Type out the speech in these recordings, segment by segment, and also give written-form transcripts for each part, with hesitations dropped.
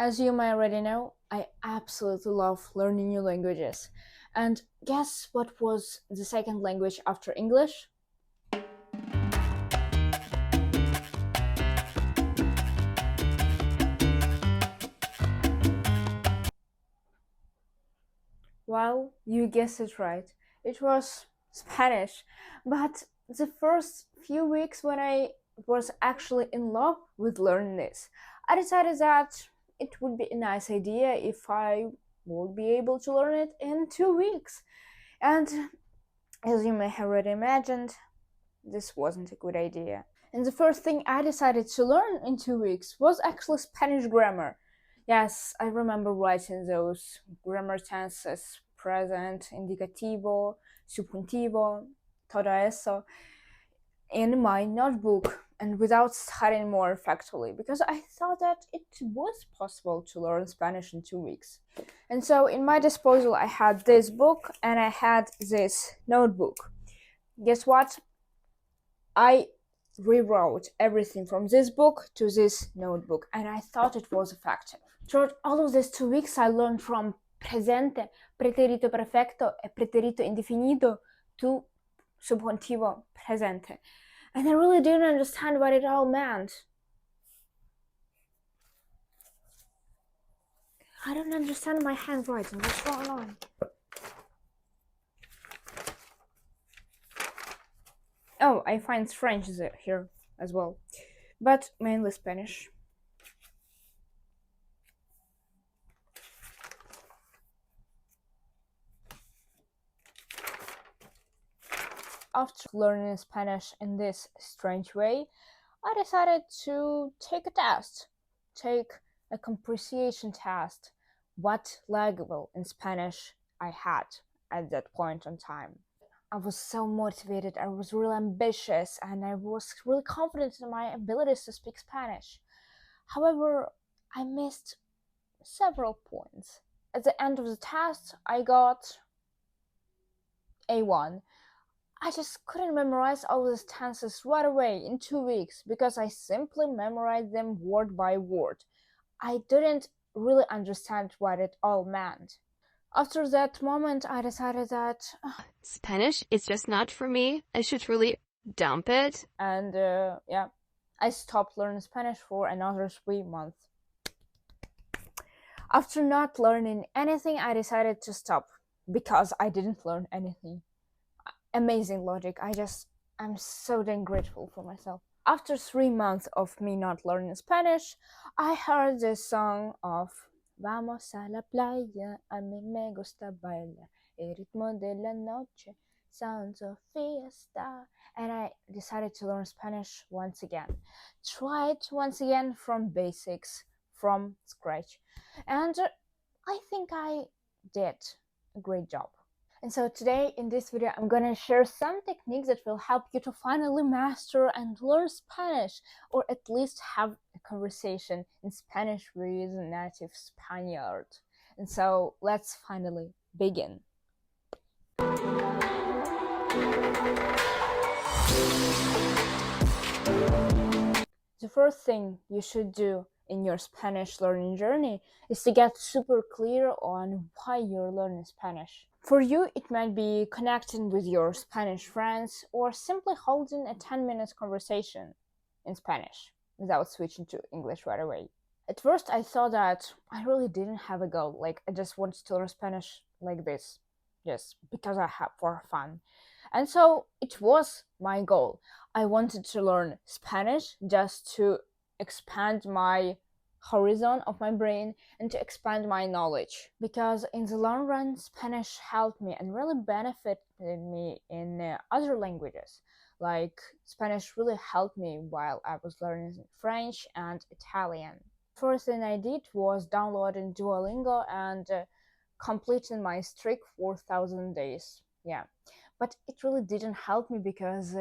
As you may already know, I absolutely love learning new languages. And guess what was the second language after English? Well, you guessed it right. It was Spanish. But the first few weeks when I was actually in love with learning this, I decided that it would be a nice idea if I would be able to learn it in 2 weeks. And as you may have already imagined, this wasn't a good idea. And the first thing I decided to learn in 2 weeks was actually Spanish grammar. Yes, I remember writing those grammar tenses: present, indicativo, subjuntivo, todo eso in my notebook and without studying more effectively, because I thought that it was possible to learn Spanish in 2 weeks. And so in my disposal I had this book and I had this notebook. Guess what? I rewrote everything from this book to this notebook, and I thought it was effective. Throughout all of these 2 weeks, I learned from presente, preterito perfecto, e preterito indefinido to subjuntivo presente. And I really didn't understand what it all meant. I don't understand my handwriting. What's going on? Oh, I find French here as well, but mainly Spanish. After learning Spanish in this strange way, I decided to take a test, take a comprehension test, what level in Spanish I had at that point in time. I was so motivated, I was really ambitious, and I was really confident in my abilities to speak Spanish. However, I missed several points. At the end of the test, I got A1. I just couldn't memorize all these tenses right away in 2 weeks because I simply memorized them word by word. I didn't really understand what it all meant. After that moment, I decided that Spanish is just not for me. I should really dump it. And I stopped learning Spanish for another 3 months. After not learning anything, I decided to stop because I didn't learn anything. Amazing logic. I'm so dang grateful for myself. After 3 months of me not learning Spanish, I heard the song of Vamos a la playa, a mí me gusta bailar, el ritmo de la noche, sounds of fiesta, and I decided to learn Spanish once again. Try it once again from basics, from scratch, and I think I did a great job. And so today in this video, I'm gonna share some techniques that will help you to finally master and learn Spanish, or at least have a conversation in Spanish with a native Spaniard. And so let's finally begin. The first thing you should do in your Spanish learning journey is to get super clear on why you're learning Spanish. For you, it might be connecting with your Spanish friends or simply holding a 10-minute conversation in Spanish without switching to English right away. At first, I thought that I really didn't have a goal, like I just wanted to learn Spanish like this, just because I have for fun. And so it was my goal. I wanted to learn Spanish just to expand my horizon of my brain and to expand my knowledge, because in the long run Spanish helped me and really benefited me in other languages. Like Spanish really helped me while I was learning French and Italian. First thing I did was downloading Duolingo and completing my streak for 1,000 days. Yeah, but it really didn't help me because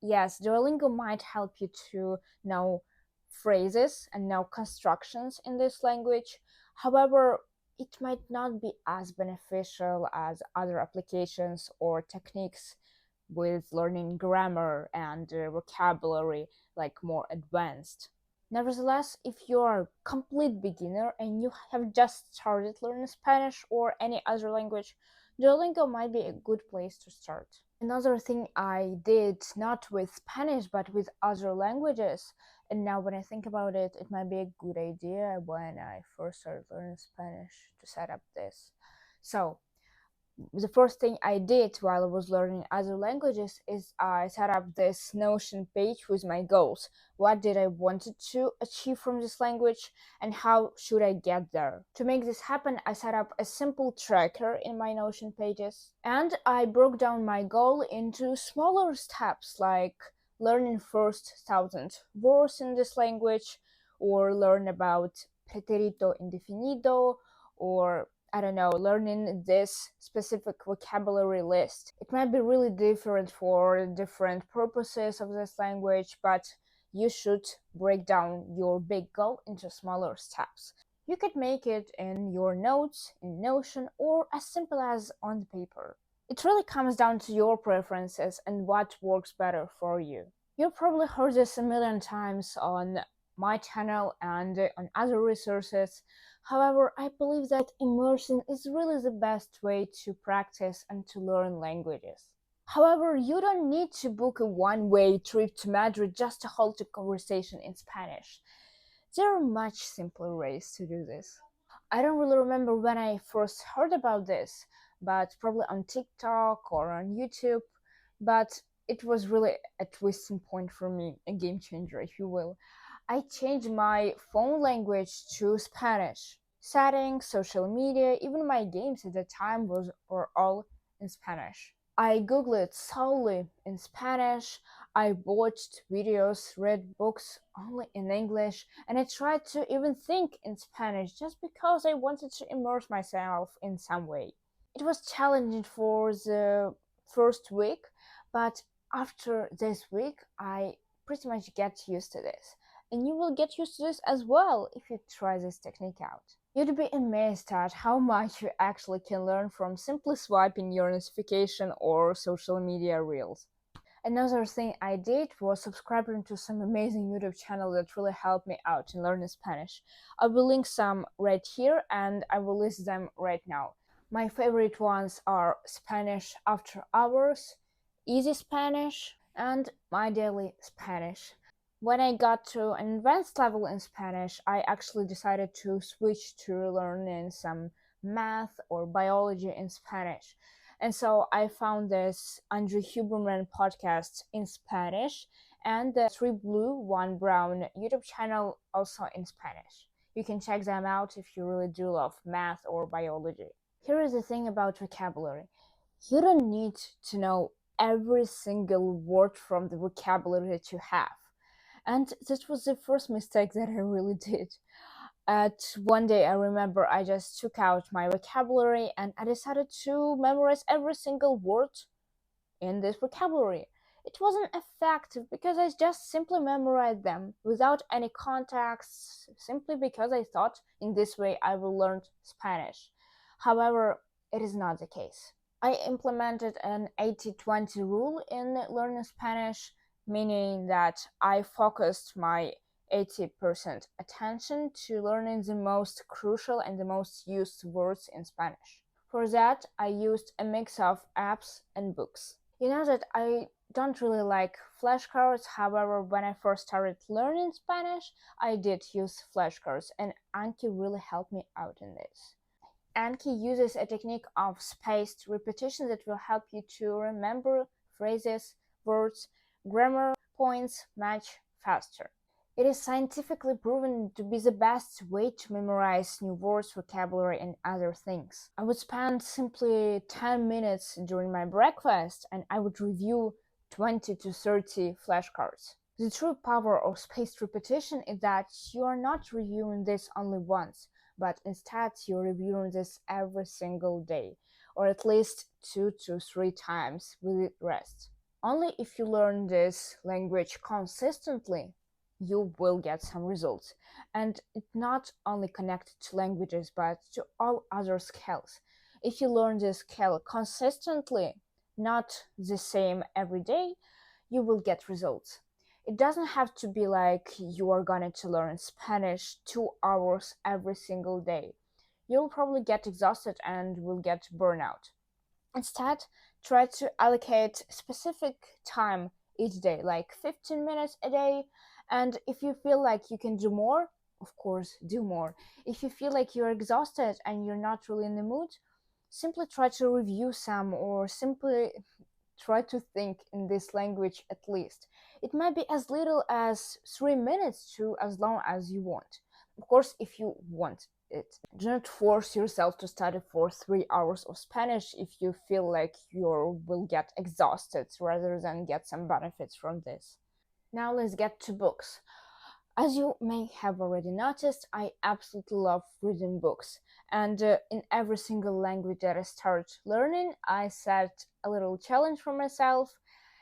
yes, Duolingo might help you to know phrases and know constructions in this language. However, it might not be as beneficial as other applications or techniques with learning grammar and vocabulary, like more advanced. Nevertheless, if you are a complete beginner and you have just started learning Spanish or any other language, Duolingo might be a good place to start. Another thing I did, not with Spanish but with other languages, and now when I think about it, it might be a good idea when I first started learning Spanish to set up this. So, the first thing I did while I was learning other languages is I set up this Notion page with my goals. What did I wanted to achieve from this language and how should I get there? To make this happen, I set up a simple tracker in my Notion pages and I broke down my goal into smaller steps like learning first 1,000 words in this language or learn about pretérito indefinido or I don't know, learning this specific vocabulary list. It might be really different for different purposes of this language, but you should break down your big goal into smaller steps. You could make it in your notes, in Notion, or as simple as on the paper. It really comes down to your preferences and what works better for you. You've probably heard this a million times on my channel and on other resources. However, I believe that immersion is really the best way to practice and to learn languages. However, you don't need to book a one-way trip to Madrid just to hold a conversation in Spanish. There are much simpler ways to do this. I don't really remember when I first heard about this, but probably on TikTok or on YouTube, but it was really a twisting point for me, a game changer, if you will. I changed my phone language to Spanish. Settings, social media, even my games at the time were all in Spanish. I googled solely in Spanish. I watched videos, read books only in English, and I tried to even think in Spanish just because I wanted to immerse myself in some way. It was challenging for the first week, but after this week, I pretty much get used to this. And you will get used to this as well if you try this technique out. You'd be amazed at how much you actually can learn from simply swiping your notification or social media reels. Another thing I did was subscribing to some amazing YouTube channel that really helped me out in learning Spanish. I will link some right here and I will list them right now. My favorite ones are Spanish After Hours, Easy Spanish, and My Daily Spanish. When I got to an advanced level in Spanish, I actually decided to switch to learning some math or biology in Spanish. And so I found this Andrew Huberman podcast in Spanish and the Three Blue, One Brown YouTube channel also in Spanish. You can check them out if you really do love math or biology. Here is the thing about vocabulary. You don't need to know every single word from the vocabulary that you have. And this was the first mistake that I really did. At one day, I remember I just took out my vocabulary and I decided to memorize every single word in this vocabulary. It wasn't effective because I just simply memorized them without any context, simply because I thought in this way I will learn Spanish. However, it is not the case. I implemented an 80-20 rule in learning Spanish, meaning that I focused my 80% attention to learning the most crucial and the most used words in Spanish. For that, I used a mix of apps and books. You know that I don't really like flashcards, however, when I first started learning Spanish, I did use flashcards, and Anki really helped me out in this. Anki uses a technique of spaced repetition that will help you to remember phrases, words, grammar points much faster. It is scientifically proven to be the best way to memorize new words, vocabulary, and other things. I would spend simply 10 minutes during my breakfast and I would review 20 to 30 flashcards. The true power of spaced repetition is that you are not reviewing this only once, but instead you're reviewing this every single day, or at least 2 to 3 times with rest. Only if you learn this language consistently, you will get some results. And it's not only connected to languages, but to all other skills. If you learn this skill consistently, not the same every day, you will get results. It doesn't have to be like you are going to learn Spanish 2 hours every single day. You'll probably get exhausted and will get burnout. Instead, try to allocate specific time each day, like 15 minutes a day. And if you feel like you can do more, of course, do more. If you feel like you're exhausted and you're not really in the mood, simply try to review some or simply try to think in this language at least. It might be as little as 3 minutes to as long as you want. Of course, if you want it. Do not force yourself to study for 3 hours of Spanish if you feel like you will get exhausted rather than get some benefits from this. Now let's get to books. As you may have already noticed, I absolutely love reading books. And in every single language that I start learning, I set a little challenge for myself.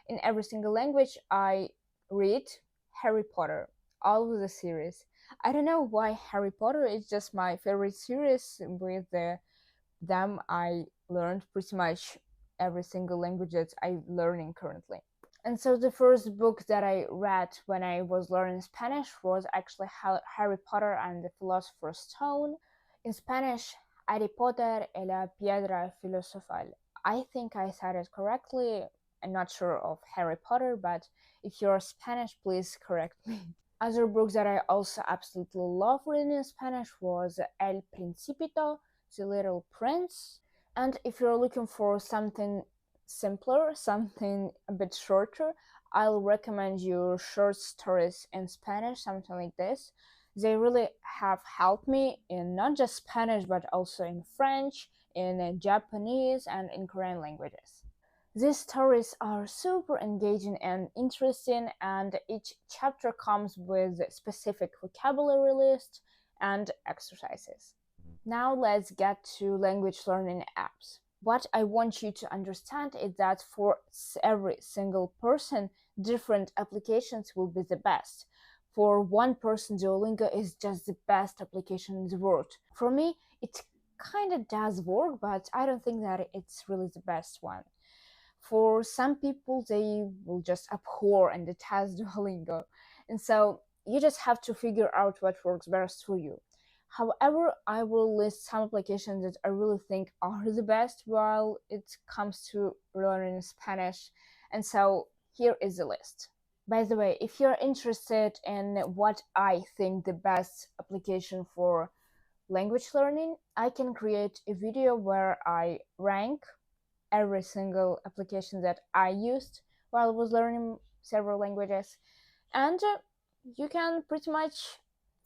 In every single language, I read Harry Potter, all of the series. I don't know why Harry Potter is just my favorite series. With them, I learned pretty much every single language that I'm learning currently. And so the first book that I read when I was learning Spanish was actually Harry Potter and the Philosopher's Stone. In Spanish, Harry Potter y la Piedra Filosofal. I think I said it correctly. I'm not sure of Harry Potter, but if you're Spanish, please correct me. Other books that I also absolutely love reading in Spanish was El Principito, The Little Prince. And if you're looking for something simpler, something a bit shorter, I'll recommend you short stories in Spanish, something like this. They really have helped me in not just Spanish, but also in French, in Japanese, and in Korean languages. These stories are super engaging and interesting, and each chapter comes with a specific vocabulary list and exercises. Now let's get to language learning apps. What I want you to understand is that for every single person, different applications will be the best. For one person, Duolingo is just the best application in the world. For me, it kind of does work, but I don't think that it's really the best one. For some people, they will just abhor and detest Duolingo. And so you just have to figure out what works best for you. However, I will list some applications that I really think are the best while it comes to learning Spanish. And so here is the list. By the way, if you're interested in what I think the best application for language learning, I can create a video where I rank every single application that I used while I was learning several languages. And you can pretty much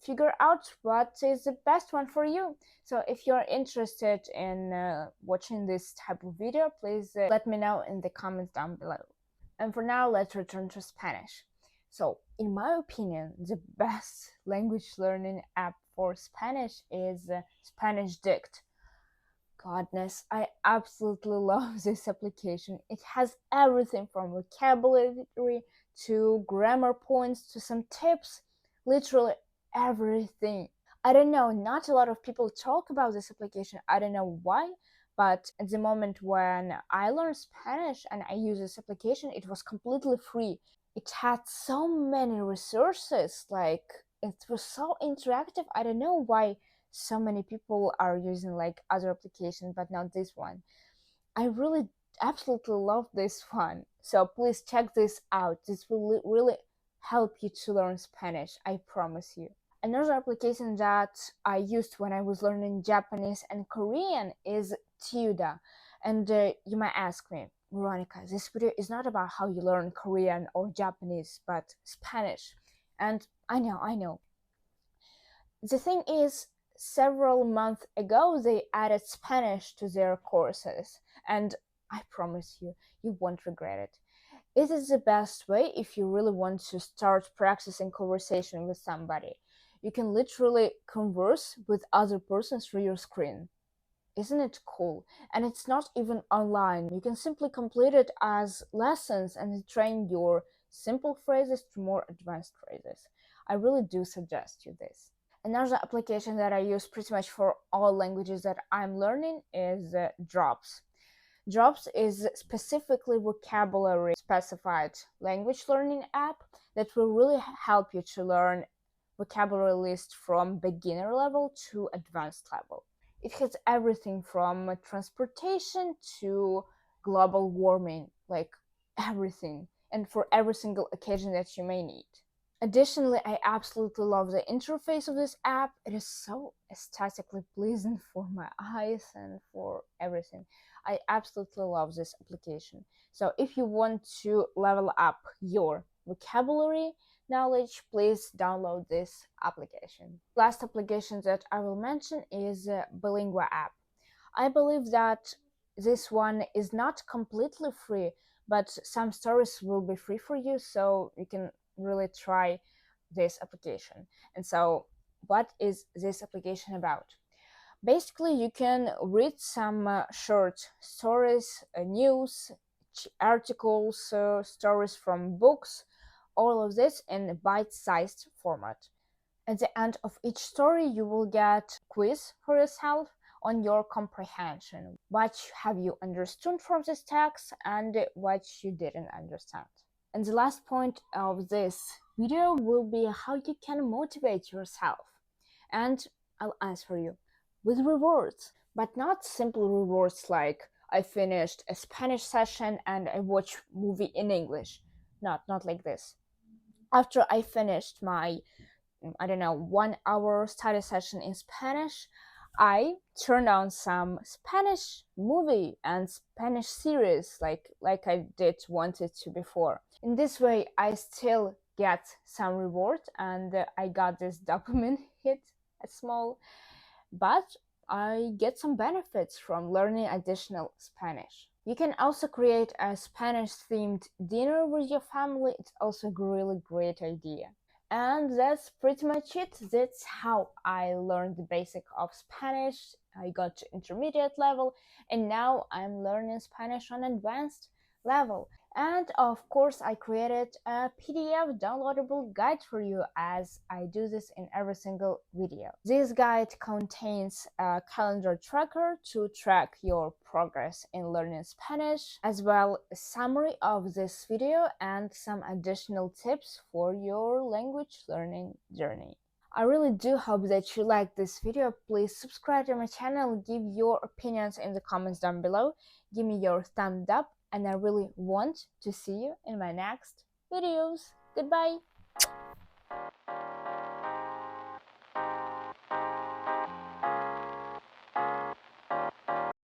figure out what is the best one for you. So if you're interested in watching this type of video, please let me know in the comments down below. And for now, let's return to Spanish. So, in my opinion, the best language learning app for Spanish is Spanish Dict. Goodness, I absolutely love this application. It has everything from vocabulary to grammar points to some tips, literally everything. I don't know, not a lot of people talk about this application. I don't know why, but at the moment when I learned Spanish and I used this application, it was completely free. It had so many resources, like it was so interactive. I don't know why so many people are using like other applications but not this one. I really absolutely love this one, so please check this out. This will really help you to learn Spanish, I promise you. Another application that I used when I was learning Japanese and Korean is Tuda. And you might ask me, Veronica, this video is not about how you learn Korean or Japanese but Spanish. And I know, the thing is, several months ago they added Spanish to their courses, and I promise you, you won't regret it. It is the best way if you really want to start practicing conversation with somebody. You can literally converse with other persons through your screen. Isn't it cool? And it's not even online. You can simply complete it as lessons and train your simple phrases to more advanced phrases. I really do suggest you this. Another application that I use pretty much for all languages that I'm learning is Drops. Drops is specifically vocabulary specified language learning app that will really help you to learn vocabulary list from beginner level to advanced level. It has everything from transportation to global warming, like everything, and for every single occasion that you may need. Additionally, I absolutely love the interface of this app. It is so aesthetically pleasing for my eyes and for everything. I absolutely love this application. So if you want to level up your vocabulary knowledge, please download this application. Last application that I will mention is Bilingua app. I believe that this one is not completely free, but some stories will be free for you, so you can really try this application. And so, what is this application about? Basically, you can read some short stories, news, articles, stories from books, all of this in a bite-sized format. At the end of each story, you will get a quiz for yourself on your comprehension. What have you understood from this text and what you didn't understand. And the last point of this video will be how you can motivate yourself. And I'll answer you with rewards, but not simple rewards like I finished a Spanish session and I watched movie in English. Not like this. After I finished my 1 hour study session in Spanish, I turned on some Spanish movie and Spanish series like I did wanted to before. In this way, I still get some reward and I got this dopamine hit, a small, but I get some benefits from learning additional Spanish. You can also create a Spanish themed dinner with your family. It's also a really great idea. And that's pretty much it. That's how I learned the basic of Spanish. I got to intermediate level and now I'm learning Spanish on advanced level. And of course, I created a PDF downloadable guide for you as I do this in every single video. This guide contains a calendar tracker to track your progress in learning Spanish, as well as a summary of this video and some additional tips for your language learning journey. I really do hope that you liked this video. Please subscribe to my channel, give your opinions in the comments down below, give me your thumbs up, and I really want to see you in my next videos. Goodbye!